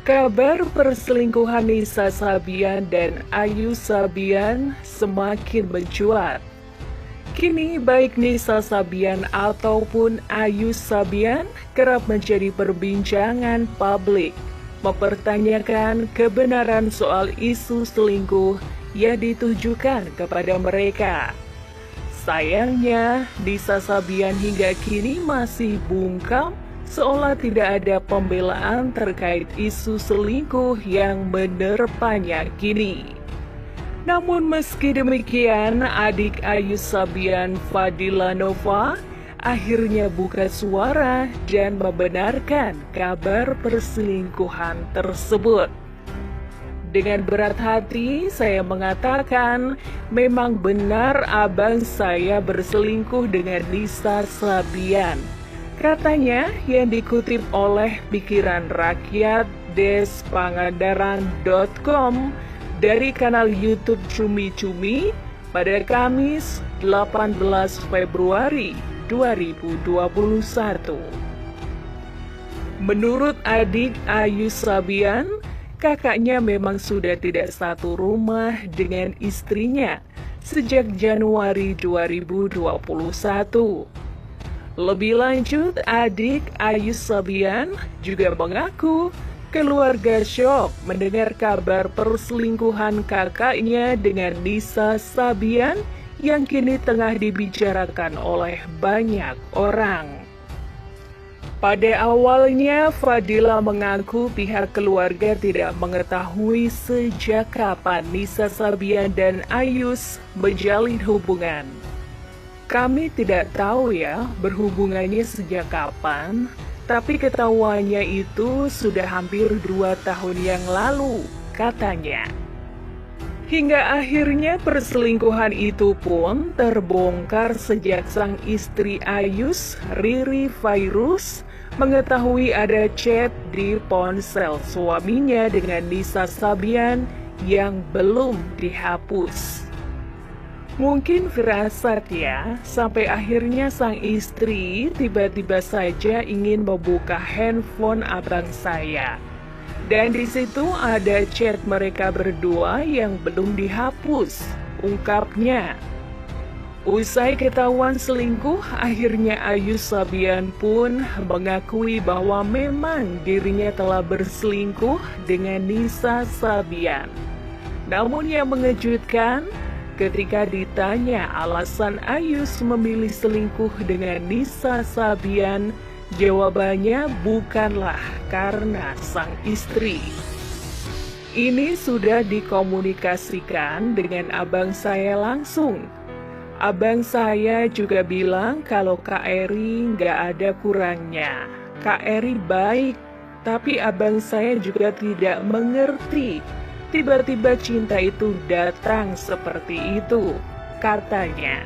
Kabar perselingkuhan Nisa Sabian dan Ayu Sabian semakin mencuat. Kini baik Nisa Sabian ataupun Ayu Sabian kerap menjadi perbincangan publik, mempertanyakan kebenaran soal isu selingkuh yang ditujukan kepada mereka. Sayangnya, Nisa Sabian hingga kini masih bungkam seolah tidak ada pembelaan terkait isu selingkuh yang menerpanya kini. Namun meski demikian, adik Ayu Sabian, Fadila Nova, akhirnya buka suara dan membenarkan kabar perselingkuhan tersebut. Dengan berat hati, saya mengatakan, memang benar abang saya berselingkuh dengan Nisa Sabian. Katanya yang dikutip oleh Pikiran Rakyat Despangandaran.com dari kanal YouTube Cumi Cumi pada Kamis 18 Februari 2021. Menurut adik Ayu Sabian, kakaknya memang sudah tidak satu rumah dengan istrinya sejak Januari 2021. Lebih lanjut, adik Ayu Sabian juga mengaku keluarga syok mendengar kabar perselingkuhan kakaknya dengan Nisa Sabian yang kini tengah dibicarakan oleh banyak orang. Pada awalnya, Fadila mengaku pihak keluarga tidak mengetahui sejak kapan Nisa Sabian dan Ayus menjalin hubungan. Kami tidak tahu ya berhubungannya sejak kapan, tapi ketahuannya itu sudah hampir 2 tahun yang lalu, katanya. Hingga akhirnya perselingkuhan itu pun terbongkar sejak sang istri Ayus, Riri Fairuz, mengetahui ada chat di ponsel suaminya dengan Nisa Sabian yang belum dihapus. Mungkin firasat ya, sampai akhirnya sang istri tiba-tiba saja ingin membuka handphone abang saya. Dan di situ ada chat mereka berdua yang belum dihapus, ungkapnya. Usai ketahuan selingkuh, akhirnya Ayu Sabian pun mengakui bahwa memang dirinya telah berselingkuh dengan Nisa Sabian. Namun yang mengejutkan, ketika ditanya alasan Ayus memilih selingkuh dengan Nisa Sabian, jawabannya bukanlah karena sang istri. Ini sudah dikomunikasikan dengan abang saya langsung. Abang saya juga bilang kalau Kak Eri nggak ada kurangnya. Kak Eri baik, tapi abang saya juga tidak mengerti. Tiba-tiba cinta itu datang seperti itu, katanya.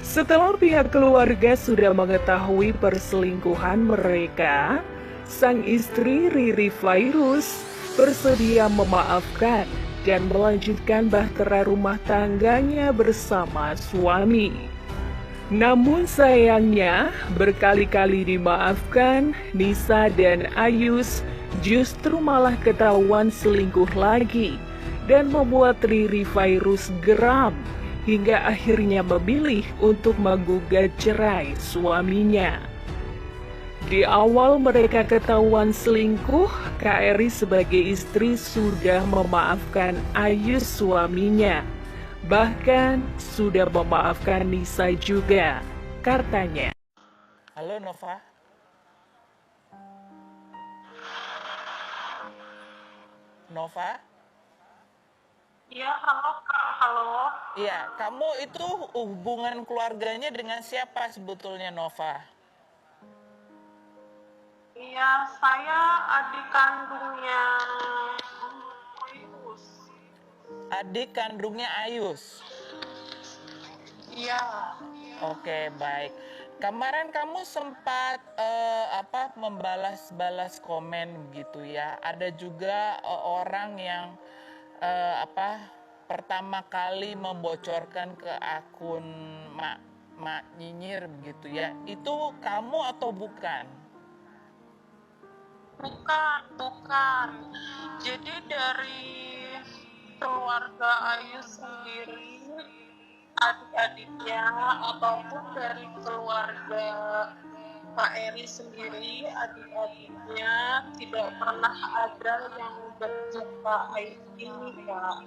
Setelah pihak keluarga sudah mengetahui perselingkuhan mereka, sang istri Riri Fairuz bersedia memaafkan dan melanjutkan bahtera rumah tangganya bersama suami. Namun sayangnya, berkali-kali dimaafkan, Nisa dan Ayus justru malah ketahuan selingkuh lagi dan membuat Riri Fairuz geram hingga akhirnya memilih untuk menggugat cerai suaminya. Di awal mereka ketahuan selingkuh, Kak Eri sebagai istri sudah memaafkan Ayus suaminya. Bahkan sudah memaafkan Nisa juga, katanya. Halo Nova. Nova? Iya, halo Kak, halo. Iya, kamu itu hubungan keluarganya dengan siapa sebetulnya Nova? Iya, saya adik kandungnya Ayus. Adik kandungnya Ayus. Iya. Oke, baik. Kemarin kamu sempat membalas-balas komen gitu ya. Ada juga orang yang pertama kali membocorkan ke akun Mak Nyinyir begitu ya. Itu kamu atau bukan? Bukan, bukan. Jadi dari keluarga Ayu sendiri, adik-adiknya, ataupun dari keluarga Pak Eri sendiri, adik-adiknya tidak pernah ada yang berjumpa aib ini, Kak.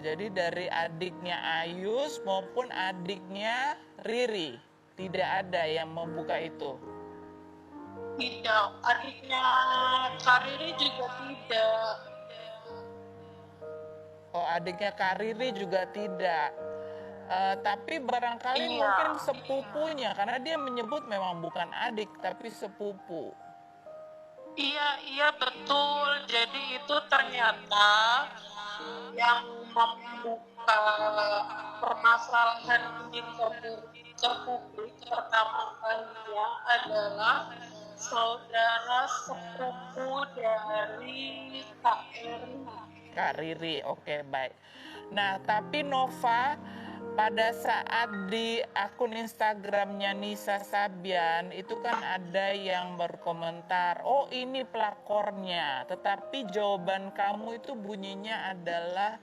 Jadi dari adiknya Ayus maupun adiknya Riri tidak ada yang membuka itu. Tidak, adiknya Kariri juga tidak. Oh, adiknya Kariri juga tidak. Tapi barangkali Iya. mungkin sepupunya, karena dia menyebut memang bukan adik tapi sepupu. Iya betul. Jadi itu ternyata yang membuka permasalahan ini ke publik pertama kalinya adalah saudara sepupu dari Kak Eri. Kak Riri, oke baik. Nah, tapi Nova pada saat di akun Instagramnya Nisa Sabian itu kan ada yang berkomentar, oh ini pelakornya, tetapi jawaban kamu itu bunyinya adalah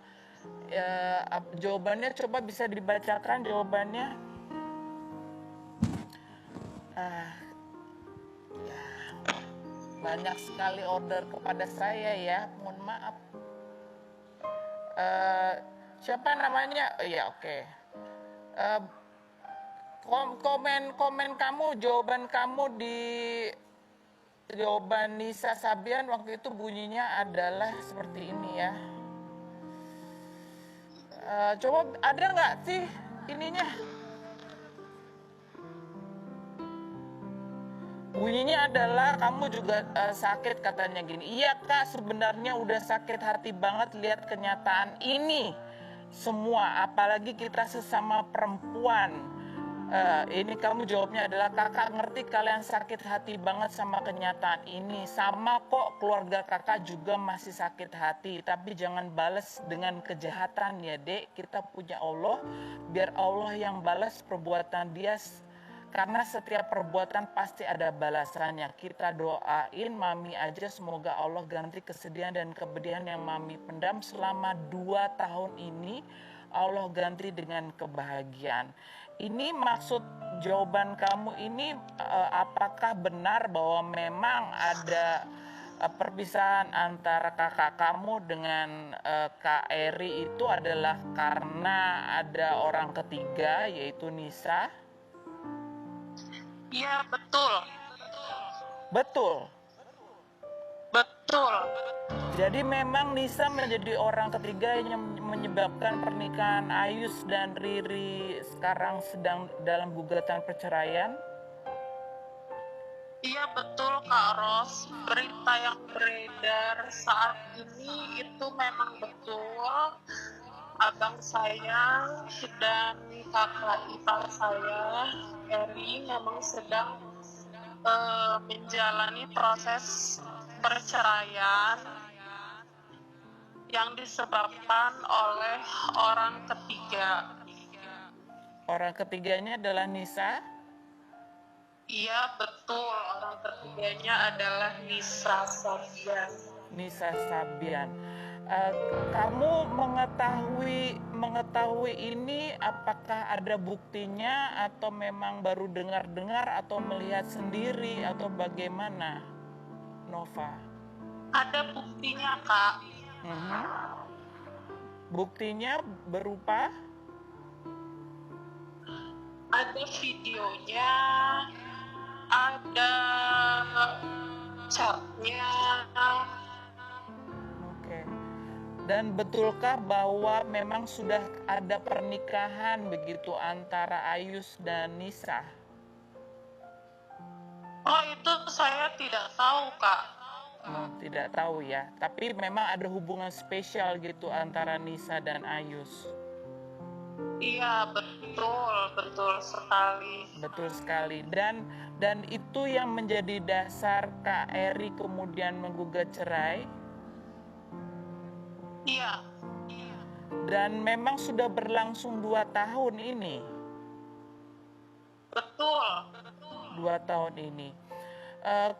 jawabannya coba bisa dibacakan jawabannya. Ya, banyak sekali order kepada saya ya, mohon maaf. Siapa namanya? Ya oke. Komen kamu, jawaban kamu di jawaban Nisa Sabian waktu itu bunyinya adalah seperti ini ya. Coba ada nggak sih ininya? Bunyinya adalah kamu juga sakit katanya gini. Iya kak, sebenarnya udah sakit hati banget lihat kenyataan ini semua, apalagi kita sesama perempuan. Ini kamu jawabnya adalah kakak ngerti kalian sakit hati banget sama kenyataan ini. Sama kok keluarga kakak juga masih sakit hati. Tapi jangan balas dengan kejahatan ya dek. Kita punya Allah, biar Allah yang balas perbuatan dia. Karena setiap perbuatan pasti ada balasannya. Kita doain Mami aja semoga Allah ganti kesedihan dan kepedihan yang Mami pendam selama 2 tahun ini. Allah ganti dengan kebahagiaan. Ini maksud jawaban kamu ini apakah benar bahwa memang ada perpisahan antara kakak kamu dengan Kak Eri itu adalah karena ada orang ketiga yaitu Nisa? Iya betul. Betul. Betul. Jadi memang Nisa menjadi orang ketiga yang menyebabkan pernikahan Ayus dan Riri sekarang sedang dalam gugatan perceraian. Iya betul Kak Ros, berita yang beredar saat ini itu memang betul. Abang saya dan kakak ipar saya, Eri, memang sedang menjalani proses perceraian yang disebabkan oleh orang ketiga. Orang ketiganya adalah Nisa. Iya betul, orang ketiganya adalah Nisa Sabian. Nisa Sabian. Kamu mengetahui ini apakah ada buktinya atau memang baru dengar-dengar atau melihat sendiri atau bagaimana, Nova? Ada buktinya Kak. Buktinya berupa? Ada videonya, ada chatnya. Oke. Dan betulkah bahwa memang sudah ada pernikahan begitu antara Ayus dan Nisa? Oh itu saya tidak tahu Kak. Tidak tahu ya. Tapi memang ada hubungan spesial gitu antara Nisa dan Ayus. Iya betul sekali. Betul sekali. Dan itu yang menjadi dasar Kak Eri kemudian menggugat cerai. Iya. Dan memang sudah berlangsung 2 tahun ini. Betul. 2 tahun ini.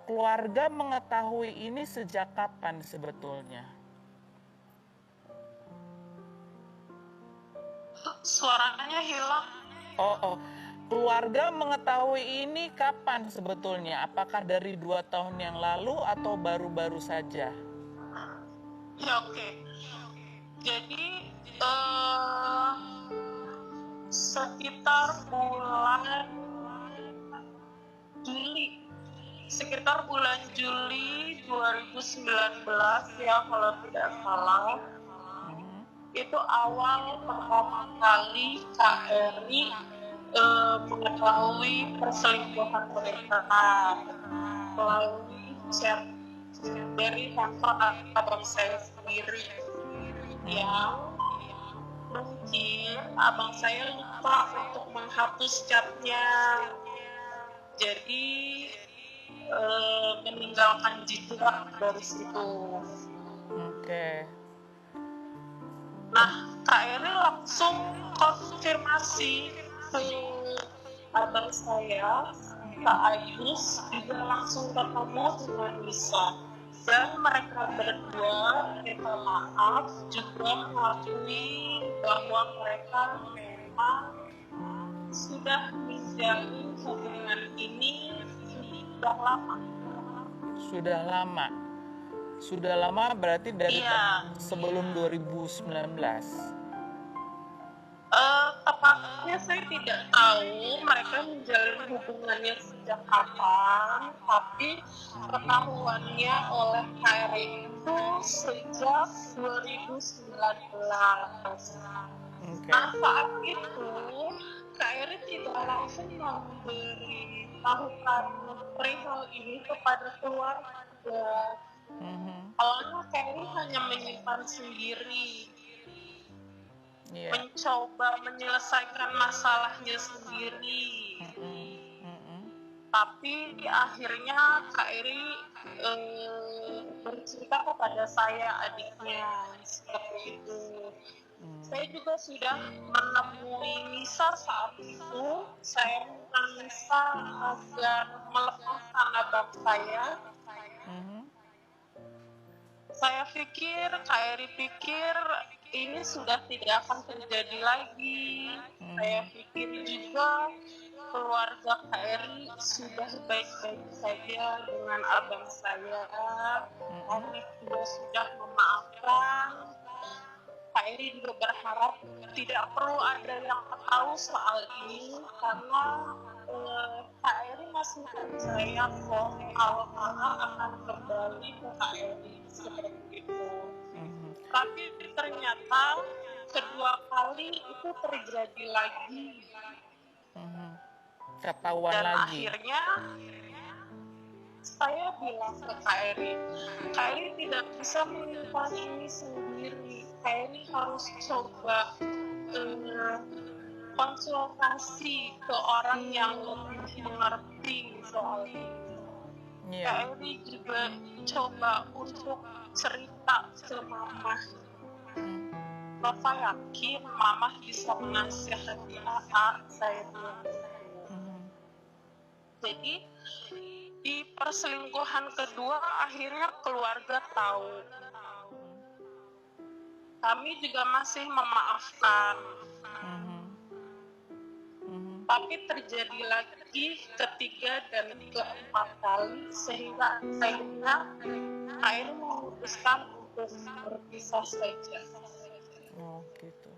keluarga mengetahui ini sejak kapan sebetulnya? Suaranya hilang. Oh, keluarga mengetahui ini kapan sebetulnya? Apakah dari 2 tahun yang lalu atau baru-baru saja? Ya, oke. Jadi sekitar bulan Juli 2019 ya kalau tidak salah. Itu awal pertama kali Kak Eri mengetahui perselingkuhan mereka melalui chat dari handphone abang saya sendiri, yang mungkin abang saya lupa untuk menghapus chatnya, jadi meninggalkan jejak dari situ. Oke. Nah, Kak Eri langsung konfirmasi ke abang saya, Kak Ayus, juga langsung ketemu dengan Nisa. Dan mereka berdua minta maaf, juga mengakui bahwa mereka memang sudah menjalin hubungan ini sudah lama. Sudah lama berarti dari sebelum 2019. Tepatnya saya tidak tahu mereka menjalin hubungannya sejak kapan, tapi ketahuannya oleh Kak Eri itu sejak 2019. Nah, saat itu Kak Eri tidak langsung memberitahukan perihal ini kepada keluarga. Awalnya Kak Eri hanya menyimpan sendiri, mencoba menyelesaikan masalahnya sendiri. Tapi akhirnya Kak Eri bercerita kepada saya, adiknya, seperti itu. Saya juga sudah menemui Nisa saat itu. Saya minta Nisa agar melepaskan abang saya. Saya pikir, Kak Eri pikir ini sudah tidak akan terjadi lagi. Saya pikir juga keluarga Kak Eri sudah baik-baik saja dengan abang saya. Kami juga sudah memaafkan. Kak Eri juga berharap tidak perlu ada yang tahu soal ini, karena Kak Eri masih percaya kok kalau Kakak akan kembali ke Kak Eri seperti itu. Tapi ternyata kedua kali itu terjadi lagi. Ketahuan dan lagi. Akhirnya saya bilang ke Kak Eri tidak bisa menyimpan ini sendiri. Kak Eri harus coba konsultasi ke orang yang lebih mengerti soal ini. Kak Eri juga coba untuk cerita ke Mama. Nova yakin Mama bisa menasihati saya bilang. Jadi di perselingkuhan kedua akhirnya keluarga tahu. Kami juga masih memaafkan. Tapi terjadi lagi ketiga dan keempat kali, sehingga akhirnya memutuskan untuk berpisah saja. Oh gitu.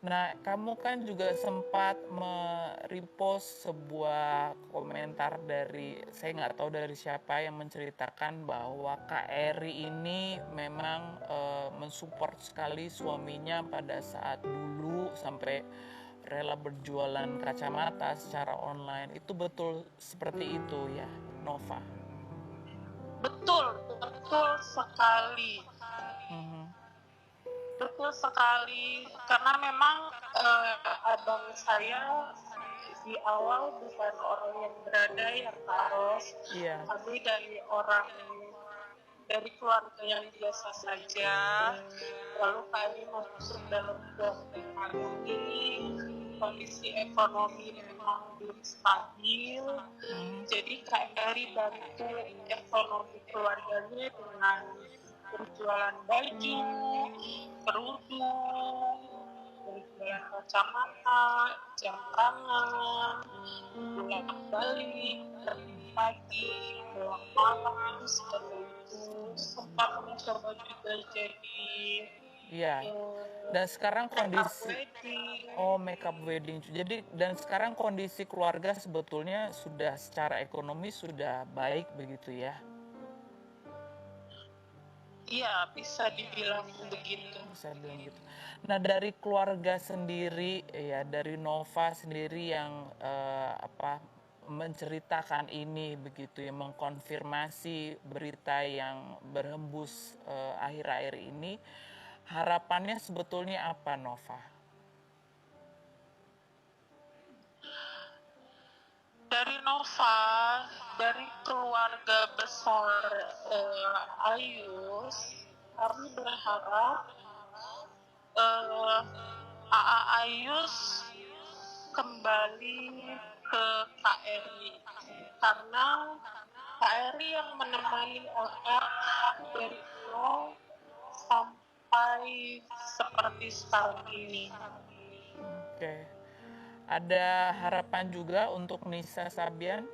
Nah, kamu kan juga sempat merepost sebuah komentar dari, saya nggak tahu dari siapa, yang menceritakan bahwa Kak Eri ini memang mensupport sekali suaminya pada saat dulu sampai rela berjualan kacamata secara online. Itu betul seperti itu ya, Nova? Betul sekali. Betul sekali, karena memang abang saya di awal bukan orang yang berada yang harus, tapi dari keluarga yang biasa saja. Lalu kami masuk dalam keluarga kami, kondisi ekonomi memang belum stabil. Jadi Kak Eri bantu ekonomi keluarganya dengan berjualan baju, kerudung, berjualan kacamata, jam tangan, bolak-balik, pergi pagi, pulang malam, seperti itu. Sempat mencoba juga jadi Iya. Dan sekarang kondisi wedding. makeup wedding. Jadi dan sekarang kondisi keluarga sebetulnya sudah secara ekonomi sudah baik begitu ya. Iya, bisa dibilang begitu. Bisa bilang gitu. Nah, dari keluarga sendiri ya, dari Nova sendiri yang menceritakan ini begitu ya, mengkonfirmasi berita yang berhembus akhir-akhir ini, harapannya sebetulnya apa, Nova? Dari Nova, dari keluarga besar Ayus, kami berharap AA Ayus kembali ke KRI karena KRI yang menemani AA dari nol sampai seperti sekarang ini. Oke. Ada harapan juga untuk Nisa Sabian?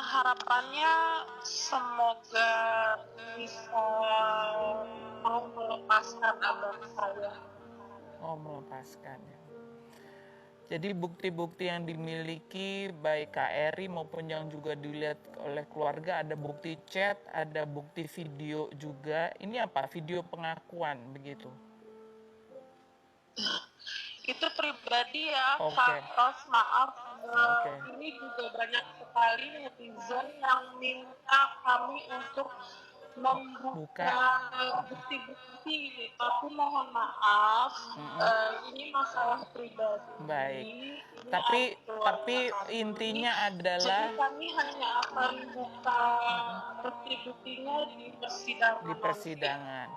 Harapannya semoga bisa mau melepaskan abang saya. Melepaskan ya. Jadi bukti-bukti yang dimiliki baik KRI maupun yang juga dilihat oleh keluarga, ada bukti chat, ada bukti video juga. Ini apa? Video pengakuan begitu? Itu pribadi ya, Oke. Kak Ros, maaf. Oke. Ini juga banyak sekali netizen yang minta kami untuk membuka bukti-bukti, tapi mohon maaf, ini masalah pribadi. Baik. Ini Tapi intinya adalah jadi kami hanya akan buka bukti-buktinya di persidangan. di persidangan.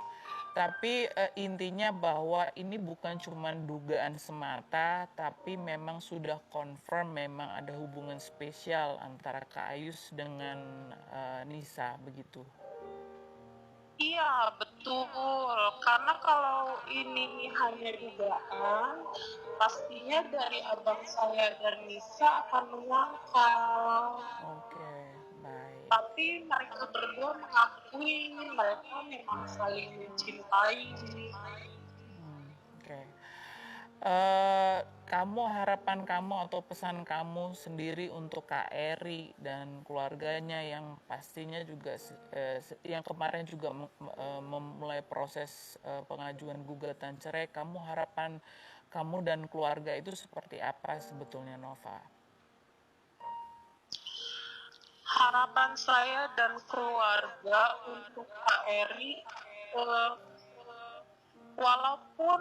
Tapi intinya bahwa ini bukan cuma dugaan semata, tapi memang sudah confirm memang ada hubungan spesial antara Kak Ayus dengan Nisa begitu. Iya, betul. Karena kalau ini hanya dugaan, pastinya dari abang saya dan Nisa akan menyangkal. Oke, baik. Tapi mereka berdua mengakui mereka memang saling mencintai. Oke. Harapan kamu atau pesan kamu sendiri untuk Kak Eri dan keluarganya yang pastinya juga yang kemarin juga memulai proses pengajuan gugatan cerai, harapan kamu dan keluarga itu seperti apa sebetulnya, Nova? Harapan saya dan keluarga untuk Kak Eri, walaupun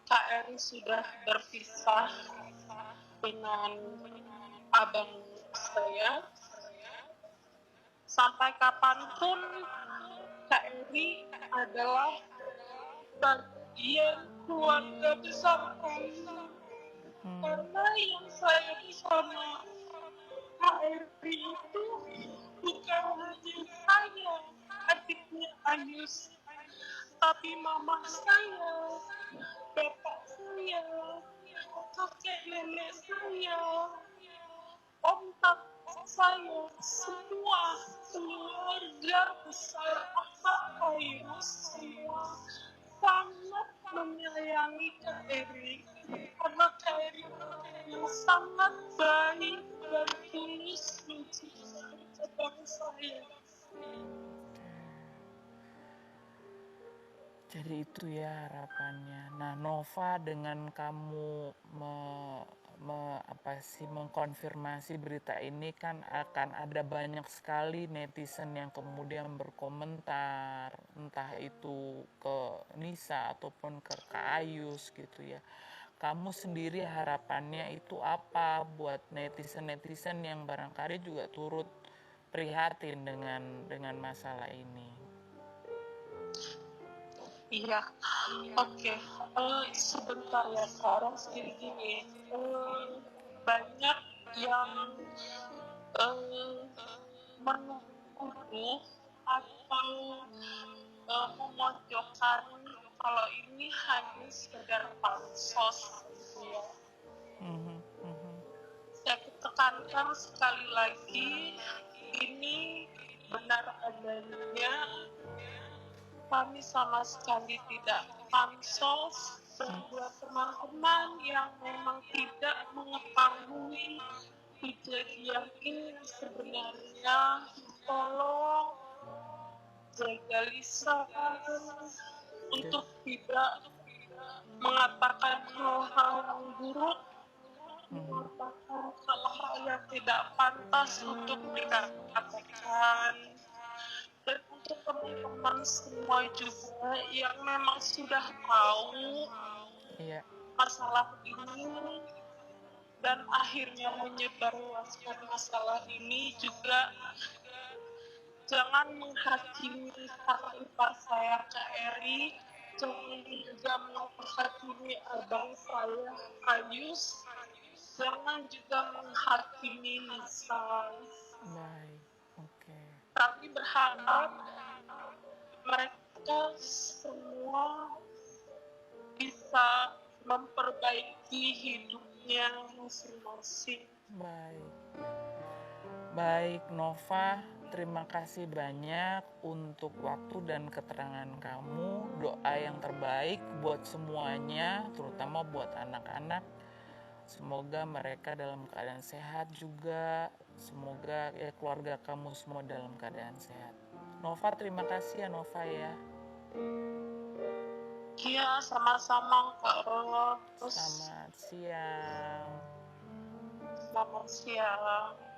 Kak Eri sudah berpisah dengan abang saya, sampai kapanpun Kak Eri adalah bagian keluarga besar kami. Karena yang saya sama Kak Eri itu bukan hanya saya, adiknya Ayus, tapi mama saya, bapak saya, kakek nenek saya, om tante saya, semua keluarga besar Kakak Ayus semua sangat menyayangi Kak Eri karena Kak Eri yang sangat baik dan tulus mencintai abang saya. Jadi itu ya harapannya. Nah, Nova, dengan kamu mengkonfirmasi berita ini kan akan ada banyak sekali netizen yang kemudian berkomentar, entah itu ke Nisa ataupun ke Kak Ayus gitu ya. Kamu sendiri harapannya itu apa buat netizen-netizen yang barangkali juga turut prihatin dengan masalah ini? Iya, oke. Sebentar ya Kak Ros, jadi gini, banyak yang eh, menuduh atau memojokkan kalau ini hanya sekedar pansos gitu ya. Mhm, mhm. Saya tekankan sekali lagi, ini benar adanya, kami sama sekali tidak pansos, dan buat teman-teman yang memang tidak mengetahui kejadian ini sebenarnya, tolong jaga lisan untuk tidak mengatakan hal-hal yang buruk, mengatakan hal-hal yang tidak pantas untuk dikatakan. Dan untuk teman-teman semua juga yang memang sudah tahu Iya. masalah ini dan akhirnya menyebarluaskan masalah ini, juga jangan menghakimi kakak ipar saya Kak Eri, jangan juga menghakimi abang saya Ayus, jangan juga menghakimi Nisa. Baik, oke. Kami berharap mereka semua bisa memperbaiki hidupnya masing-masing. Baik. Baik, Nova, terima kasih banyak untuk waktu dan keterangan kamu. Doa yang terbaik buat semuanya, terutama buat anak-anak. Semoga mereka dalam keadaan sehat juga. Semoga ya, keluarga kamu semua dalam keadaan sehat. Nova, terima kasih ya Nova ya. Iya, sama-sama Kak Ros. Selamat siang. Selamat siang.